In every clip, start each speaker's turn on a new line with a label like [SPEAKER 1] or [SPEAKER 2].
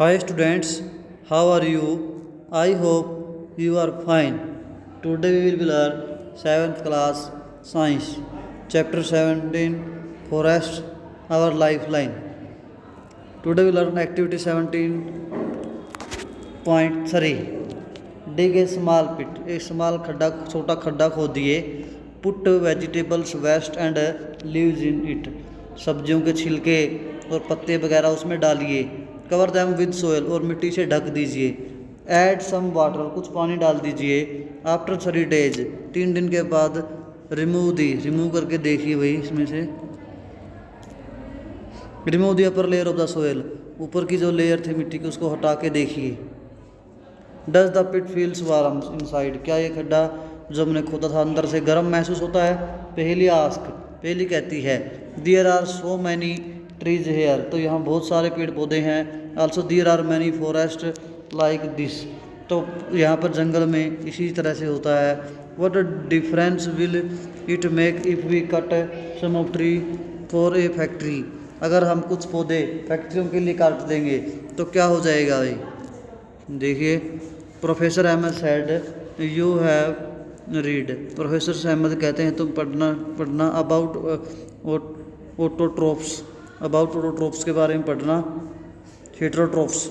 [SPEAKER 1] Hi students, how are you? I hope you are fine. Today we will learn 7th class Science, Chapter 17 Forest, Our Lifeline. Today we learn Activity 17.3. Dig a small pit. एक small खड्डा छोटा खड्डा खोदिए. Put vegetables waste and leaves in it. सब्जियों के छिलके और पत्ते वगैरह उसमें डालिए. कवर दैम विद सोयल और मिट्टी से ढक दीजिए. ऐड सम वाटर कुछ पानी डाल दीजिए. आफ्टर 3 days 3 दिन के बाद रिमूव करके देखिए भाई इसमें से remove the upper layer of the soil ऊपर की जो लेयर थी मिट्टी की उसको हटा के देखिए. Does the pit feels warm inside क्या ये खड्डा जो हमने खोदा था अंदर से गर्म महसूस होता है. पहली कहती है there are so many trees here तो यहाँ बहुत सारे पेड़ पौधे हैं. Also there are many forest like this तो यहाँ पर जंगल में इसी तरह से होता है. What difference will it make if we cut some of tree for a factory अगर हम कुछ पौधे फैक्ट्रियों के लिए काट देंगे तो क्या हो जाएगा भाई. देखिए professor Ahmad said you have read. Professor Ahmad कहते हैं तुम पढ़ना अबाउट ऑटोट्रोप्स के बारे में पढ़ना. हेटरोट्रोप्स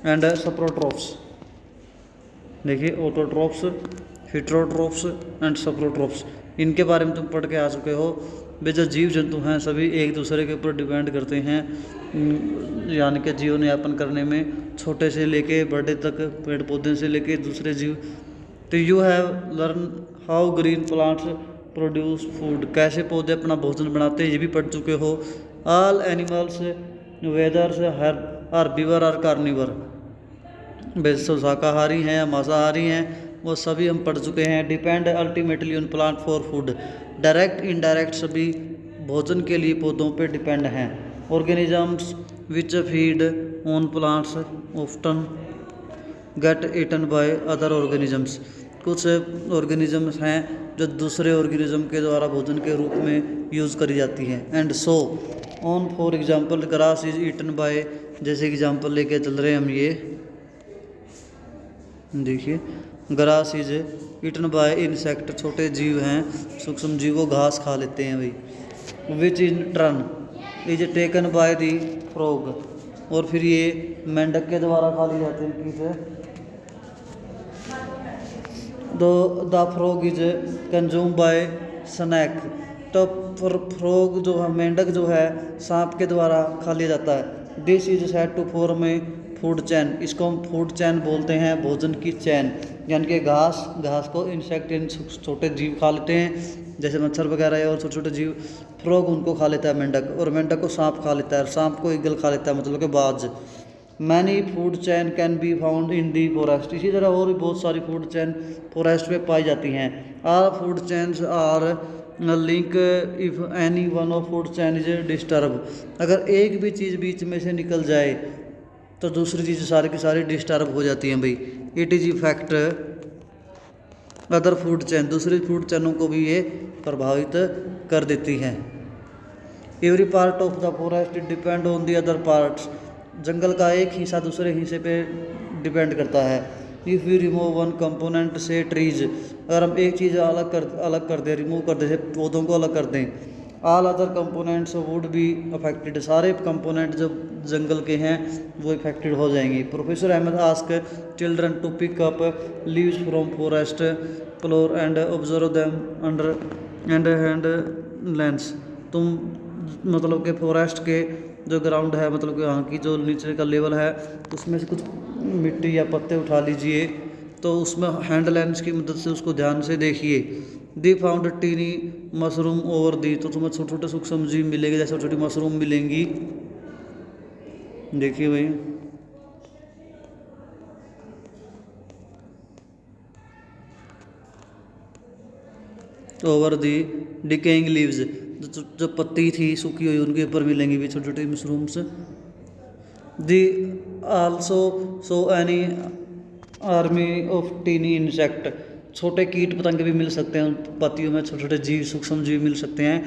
[SPEAKER 1] एंड सप्रोट्रोप्स. देखिए ऑटोट्रोप्स, हेटरोट्रोप्स एंड सप्रोट्रोप्स इनके बारे में तुम पढ़ के आ चुके हो. वे जो जीव जंतु हैं सभी एक दूसरे के ऊपर डिपेंड करते हैं यानी कि जीवन यापन करने में छोटे से लेके बड़े तक पेड़ पौधे से लेके दूसरे जीव. तो you have learn how green plants produce food कैसे पौधे अपना भोजन बनाते हैं ये भी पढ़ चुके हो. ऑल एनिमल्स वेदर्स हर्बीवर और कार्निवर वे शाकाहारी हैं या मांसाहारी हैं वो सभी हम पढ़ चुके हैं. Depend ultimately on plant for food direct indirect सभी भोजन के लिए पौधों पे डिपेंड हैं. Organisms which feed on plants often get eaten by other organisms कुछ ऑर्गेनिजम्स हैं जो दूसरे ऑर्गेनिज्म के द्वारा भोजन के रूप में यूज़ करी जाती हैं. And so on for example grass is eaten by जैसे एग्जांपल लेके चल रहे हैं हम ये देखिए grass is eaten by insect छोटे जीव हैं सूक्ष्म जीव वो घास खा लेते हैं भाई. Which in turn is taken by the frog और फिर ये मेंढक के द्वारा खा लिए जाते हैं. किसे the frog is consume by snake तो फ्रॉग जो है मेंढक जो है सांप के द्वारा खा लिया जाता है. This is said to form a food chain इसको हम फूड चैन बोलते हैं भोजन की चैन यानी कि घास को इंसेक्ट छोटे जीव खा लेते हैं जैसे मच्छर वगैरह है और छोटे छोटे जीव. फ्रॉग उनको खा लेता है मेंढक और मेंढक को सांप खा लेता है सांप को ईगल खा लेता है मतलब कि बाज. Many food chain can be found in the forest इसी तरह और भी बहुत सारी फूड चैन फॉरेस्ट में पाई जाती हैं. All food chains are link if any one of food chain is disturb अगर एक भी चीज़ बीच में से निकल जाए तो दूसरी चीज़ सारी की सारी डिस्टर्ब हो जाती हैं भाई. It is effect other food chain दूसरी फूड चैनों को भी ये प्रभावित कर देती हैं. Every part of the forest depend on the other parts जंगल का एक हिस्सा दूसरे हिस्से पे डिपेंड करता है. If we remove one component say trees अगर हम एक चीज़ अलग कर दें रिमूव कर दें पौधों को अलग कर दें all other components would be affected सारे कंपोनेंट जो जंगल के हैं वो इफेक्टेड हो जाएंगे. Professor Ahmad ask children to pick up leaves from forest floor and observe them under and hand lens तुम मतलब कि फॉरेस्ट के जो ग्राउंड है मतलब कि यहाँ की जो नीचे का लेवल है उसमें से कुछ मिट्टी या पत्ते उठा लीजिए तो उसमें हैंड लेंस की मदद से उसको ध्यान से देखिए. They found tiny mushroom over the तो तुम्हें छोटे छोटे सूक्ष्म जीव मिलेंगे जैसे छोटी छोटी मशरूम मिलेंगी. देखिए भाई ओवर दी डिकेइंग लीव्स जो पत्ती थी सूखी हुई उनके ऊपर मिलेंगी भी छोटी छोटी mushrooms. They also saw any army of tiny insect छोटे कीट पतंगे भी मिल सकते हैं उन पत्तियों में छोटे छोटे जीव सूक्ष्म जीव मिल सकते हैं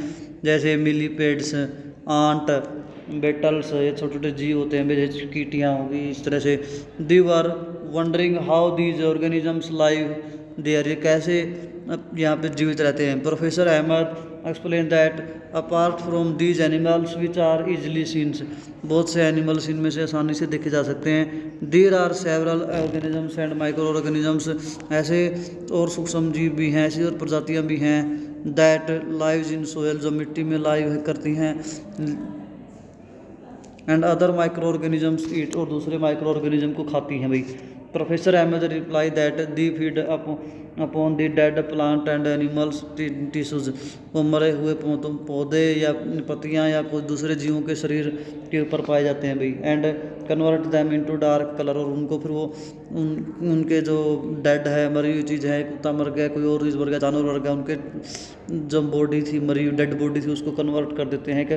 [SPEAKER 1] जैसे मिलीपेड्स आंट बेटल्स, ये छोटे छोटे जीव होते हैं, जैसे कीटियाँ होगी, इस तरह से। They were wondering how these organisms live there, ये कैसे यहाँ पे जीवित रहते हैं। Professor Ahmed explain that apart from these animals which are easily seen, बहुत से एनिमल्स इनमें से आसानी से देखे जा सकते हैं। There are several organisms and micro organisms, ऐसे और सूक्ष्म जीव भी हैं, ऐसी और प्रजातियाँ भी हैं। दैट लाइव्स इन सोयल, जो मिट्टी में लाइव करती हैं। And other micro organisms eat, और दूसरे माइक्रो ऑर्गेनिज्म को खाती हैं भाई। Professor Ahmad reply that they feed upon the dead plant and animals tissues, वो मरे हुए पौधे या पत्तियाँ या कोई दूसरे जीवों के शरीर के ऊपर पाए जाते हैं भाई। And convert them into dark colour, और उनको फिर वो उनके जो डेड है, मरी हुई चीज़ है, कुत्ता मर गया, कोई और चीज़ मर गया, जानवर मर गया, उनके जो बॉडी थी, मरी हुई डेड बॉडी थी, उसको कन्वर्ट कर देते हैं कि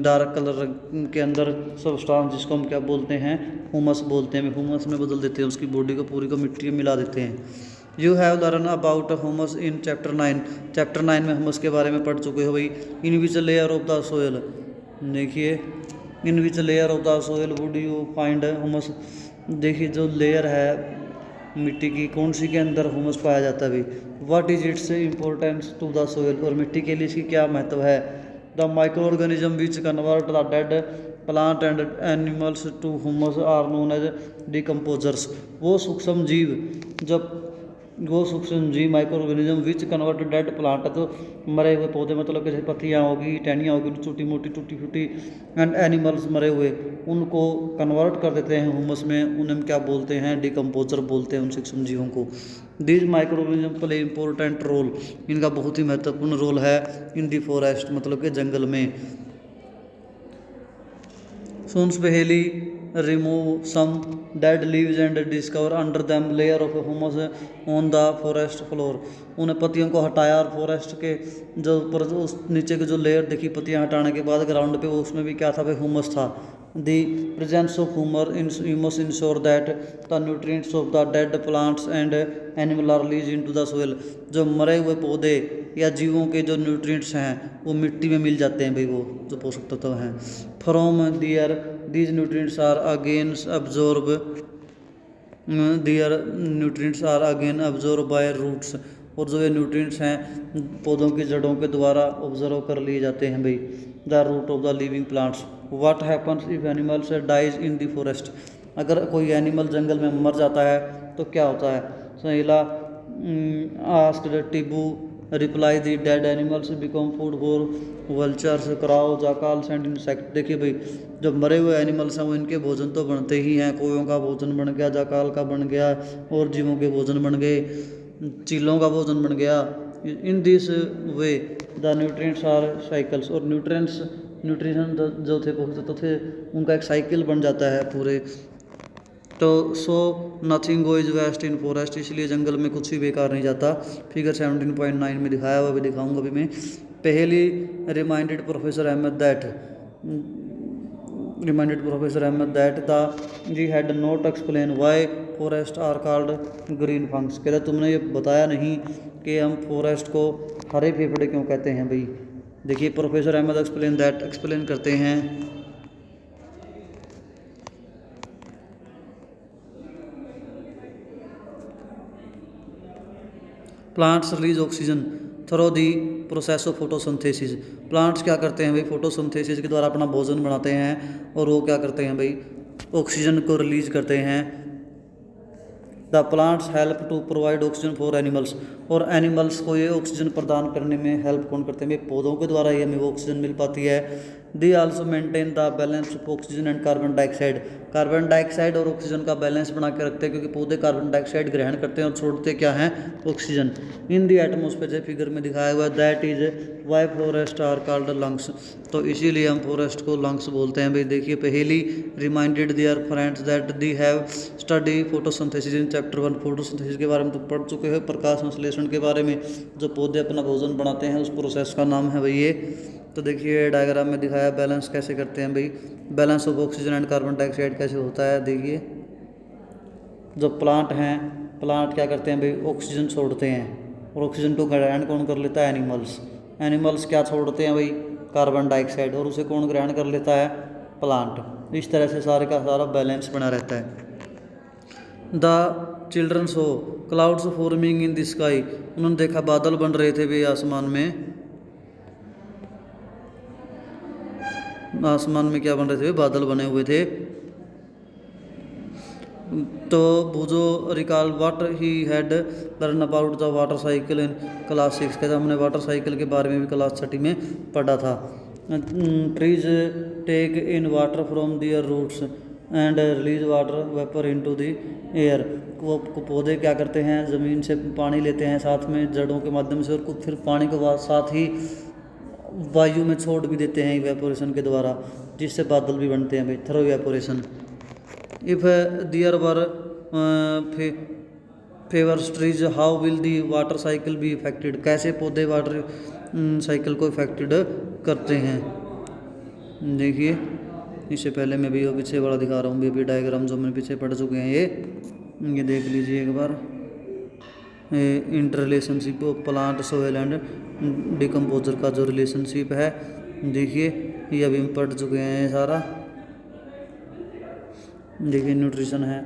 [SPEAKER 1] डार्क कलर के अंदर सब्सटेंस, जिसको हम क्या बोलते हैं, ह्यूमस बोलते हैं, ह्यूमस में बदल देते हैं, उसकी बॉडी को पूरी को मिट्टी में मिला देते हैं। You have learn about humus in chapter 9, chapter 9 में ह्यूमस के बारे में पढ़ चुके हो भाई। In which layer of the soil, देखिए in which layer of the soil would you find humus, देखिए जो लेयर है मिट्टी की, कौन सी के अंदर ह्यूमस पाया जाता है भाई। What is its importance to the soil, और मिट्टी के लिए इसकी क्या महत्व है। The micro organism which convert the dead plant and animals to humus are known as decomposers, वो सूक्ष्म जीव micro organism which convert dead plant, तो मरे हुए पौधे, मतलब जैसे पत्तियाँ होगी, टहनियाँ होगी, छोटी मोटी टूटी फूटी, एंड एनिमल्स मरे हुए, उनको कन्वर्ट कर देते हैं ह्यूमस में, उन्हें क्या बोलते हैं, डिकम्पोजर बोलते हैं उन सूक्ष्म जीवों को। These micro organism play important role, इनका बहुत ही महत्वपूर्ण रोल है इन दी फॉरेस्ट, मतलब के जंगल में। Sounds Paheli remove some dead leaves and discover under them layer of humus on the forest floor, उन्हें पत्तियों को हटाया और फॉरेस्ट के जो ऊपर उस नीचे के जो लेयर देखी पत्तियां हटाने के बाद ग्राउंड पे, वो उसमें भी क्या था भाई, ह्यूमस था। The presence of humus ensure that the nutrients of the dead plants and animal are release into the soil, जो मरे हुए पौधे या जीवों के जो न्यूट्रिएंट्स हैं वो मिट्टी में मिल जाते हैं भाई, वो जो पोषक तत्व हैं। From their these nutrients are again absorb by roots, और जो ये न्यूट्रिएंट्स हैं पौधों की जड़ों के द्वारा ऑब्जर्व कर लिए जाते हैं भाई। The root of the living plants. What happens if animals dies in the forest, अगर कोई एनिमल जंगल में मर जाता है तो क्या होता है। Saheela asked Tibu replied the dead animals become food for vultures crow jackals and insect, देखिए भाई जो मरे हुए एनिमल्स हैं वो इनके भोजन तो बनते ही हैं, कोयों का भोजन बन गया, जाकाल का बन गया, और जीवों के भोजन बन गए, चीलों का भोजन बन गया। In this way the nutrients are cycles, और न्यूट्रिशन जो थे पोषक तत्व थे उनका एक साइकिल बन जाता है पूरे। तो so nothing goes waste in forest, इसलिए जंगल में कुछ भी बेकार नहीं जाता। फिगर 17.9 में दिखाया हुआ, भी दिखाऊंगा अभी मैं। Paheli reminded professor Ahmad that the he had not explain why forest are called green funks, कहते तुमने ये बताया नहीं कि हम फॉरेस्ट को हरे फेफड़े क्यों कहते हैं भाई। देखिए प्रोफेसर अहमद एक्सप्लेन करते हैं। Plants release oxygen through the process of photosynthesis, plants क्या करते हैं भाई, फोटोसिंथेसिस के द्वारा अपना भोजन बनाते हैं, और वो क्या करते हैं भाई, ऑक्सीजन को रिलीज करते हैं। The plants help to provide oxygen for animals, और एनिमल्स को ये ऑक्सीजन प्रदान करने में हेल्प कौन करते हैं, पौधों के द्वारा ही हमें वो ऑक्सीजन मिल पाती है। They also maintain the balance of oxygen and carbon dioxide और ऑक्सीजन का बैलेंस बना के रखते हैं, क्योंकि पौधे कार्बन डाइऑक्साइड ग्रहण करते हैं और छोड़ते क्या हैं, ऑक्सीजन इन दी एटमोस्फेयर, जो फिगर में दिखाया हुआ है। That is why forest are called lungs, तो इसीलिए हम फॉरेस्ट को लंग्स बोलते हैं भाई। देखिए पहली reminded their friends that the have study photosynthesis in chapter 1, photosynthesis के बारे में तो पढ़ चुके हैं, प्रकाश संश्लेषण के बारे में, जो पौधे अपना भोजन बनाते हैं उस प्रोसेस का नाम है भाई ये। तो देखिए डायग्राम में दिखाया बैलेंस कैसे करते हैं भाई, balance of oxygen and carbon dioxide कैसे होता है। देखिए जो प्लांट हैं, प्लांट क्या करते हैं भाई, ऑक्सीजन छोड़ते हैं, और ऑक्सीजन को ग्रहण कौन कर लेता है, एनिमल्स क्या छोड़ते हैं भाई, कार्बन डाइऑक्साइड, और उसे कौन ग्रहण कर लेता है? प्लांट। इस तरह से सारे का सारा बैलेंस बना रहता है। The children so clouds forming in the sky, उन्होंने देखा बादल बन रहे थे भी आसमान में। आसमान में क्या बन रहे थे? बादल बने हुए थे। तो बुझो recall what he had learn about the water cycle in class 6, कहते हमने वाटर साइकिल के बारे में भी क्लास 6 में पढ़ा था। Trees take in water from their roots and release water vapour into the air, वो पौधे क्या करते हैं? ज़मीन से पानी लेते हैं साथ में जड़ों के माध्यम से, और फिर पानी को साथ ही वायु में छोड़ भी देते हैं इवेपोरेशन के द्वारा, जिससे बादल भी बनते हैं भाई, through evaporation. If there were fewer trees how will the water cycle be affected, कैसे पौधे वाटर साइकिल को इफेक्टेड करते हैं? देखिए, इससे पहले मैं भी पीछे वाला दिखा रहा हूँ, अभी डायग्राम जो मैंने पीछे पढ़ चुके हैं ये देख लीजिए एक बार। Inter relationship plant soil and decomposer का जो रिलेशनशिप है, देखिए ये अभी हम पढ़ चुके हैं सारा। देखिए न्यूट्रिशन है,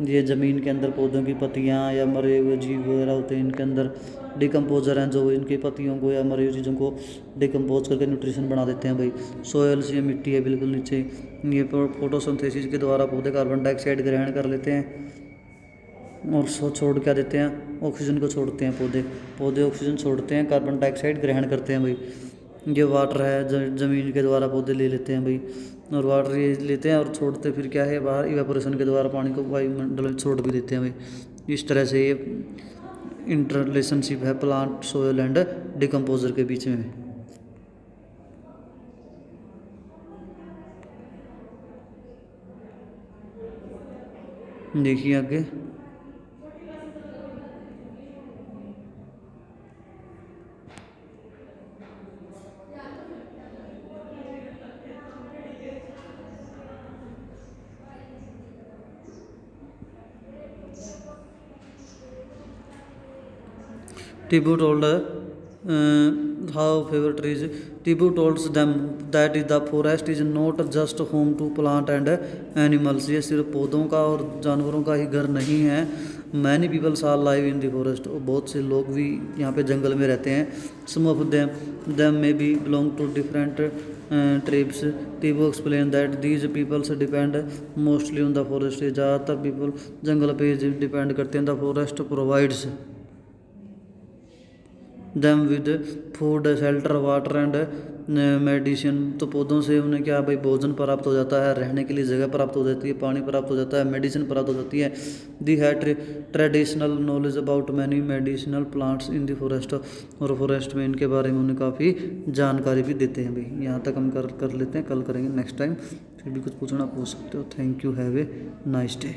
[SPEAKER 1] ये ज़मीन के अंदर पौधों की पत्तियाँ या मरे हुए जीव वगैरह होते हैं, इनके अंदर डिकम्पोजर हैं जो इनकी पत्तियों को या मरे हुए चीज़ों को डिकम्पोज करके न्यूट्रिशन बना देते हैं भाई। सोयल्स, ये मिट्टी है बिल्कुल नीचे, ये फोटोसिंथेसिस के द्वारा पौधे कार्बन डाइऑक्साइड ग्रहण कर लेते हैं और छोड़ क्या देते हैं? ऑक्सीजन को छोड़ते हैं। पौधे ऑक्सीजन छोड़ते हैं, कार्बन डाइऑक्साइड ग्रहण करते हैं भाई। ये वाटर है ज़मीन के द्वारा पौधे ले लेते हैं भाई, और वाटर ये लेते हैं और छोड़ते फिर क्या है? बाहर इवेपोरेशन के द्वारा पानी को वायुमंडल में छोड़ भी देते हैं भाई। इस तरह से ये इंटर रिलेशनशिप है प्लांट, सोयल एंड डिकम्पोजर के बीच में। देखिए आगे, Tibu told how favorite trees. Tibu told them that the forest is not just home to plant and animals. ये सिर्फ पौधों का और जानवरों का ही घर नहीं है। Many people are live in the forest. बहुत से लोग भी यहाँ पे जंगल में रहते हैं। Some of them may be belong to different tribes. Tibu explained that these peoples depend mostly on the forest. ज़्यादातर people जंगल पे डिपेंड करते हैं। The forest provides them with food, shelter, water and medicine. तो पौधों से उन्हें क्या भाई? भोजन प्राप्त हो जाता है, रहने के लिए जगह प्राप्त हो जाती है, पानी प्राप्त हो जाता है, मेडिसिन प्राप्त हो जाती है। दी है traditional knowledge about many medicinal plants in the forest, और फॉरेस्ट में इनके बारे में उन्हें काफ़ी जानकारी भी देते हैं भाई। यहाँ तक हम कर लेते हैं, कल करेंगे नेक्स्ट टाइम। फिर भी कुछ पूछना पूछ सकते हो। Thank you, have a nice day.